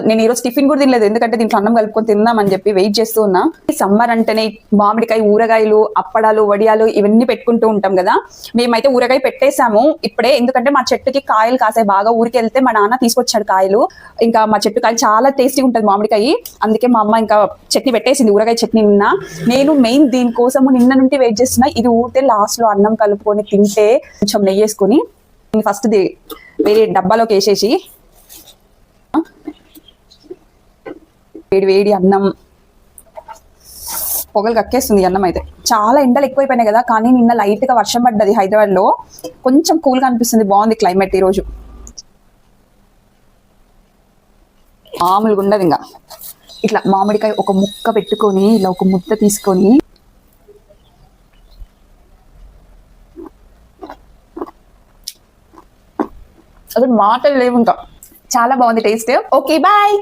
నేను ఈరోజు టిఫిన్ కూడా తినలేదు, ఎందుకంటే దీంట్లో అన్నం కలుపుకొని తిందామని చెప్పి వెయిట్ చేస్తూ ఉన్నా. సమ్మర్ అంటేనే మామిడికాయ, ఊరగాయలు, అప్పడాలు, వడియాలు ఇవన్నీ పెట్టుకుంటూ ఉంటాం కదా. మేమైతే ఊరగాయ పెట్టేశాము ఇప్పుడే, ఎందుకంటే మా చెట్టుకి కాయలు కాసాయి బాగా. ఊరికి వెళ్తే మా నాన్న తీసుకొచ్చాడు కాయలు. ఇంకా మా చెట్టు కాయలు చాలా టేస్టీగా ఉంటుంది మామిడికాయ. అందుకే మా అమ్మ ఇంకా చట్నీ పెట్టేసింది, ఊరగాయ చట్నీ. నేను మెయిన్ దీనికోసము నిన్న నుండి వెయిట్ చేస్తున్నా. ఇది ఊరితే లాస్ట్ లో అన్నం కలుపుకొని తింటే కొంచెం నెయ్యి వేసుకొని ఫస్ట్ వేరే డబ్బాలోకి వేసేసి వేడి వేడి అన్నం, పొగలు కక్కేస్తుంది అన్నం అయితే. చాలా ఎండలు ఎక్కువైపోయినాయి కదా, కానీ నిన్న లైట్ గా వర్షం పడ్డది హైదరాబాద్ లో. కొంచెం కూల్ గా అనిపిస్తుంది, బాగుంది క్లైమేట్ ఈ రోజు. మామూలుగా ఉండదు. ఇంకా ఇట్లా మామిడికాయ ఒక ముక్క పెట్టుకొని ఇలా ఒక ముద్ద తీసుకొని అసలు మాటలు లేవు ఇంకా. చాలా బాగుంది టేస్ట్. Okay bye.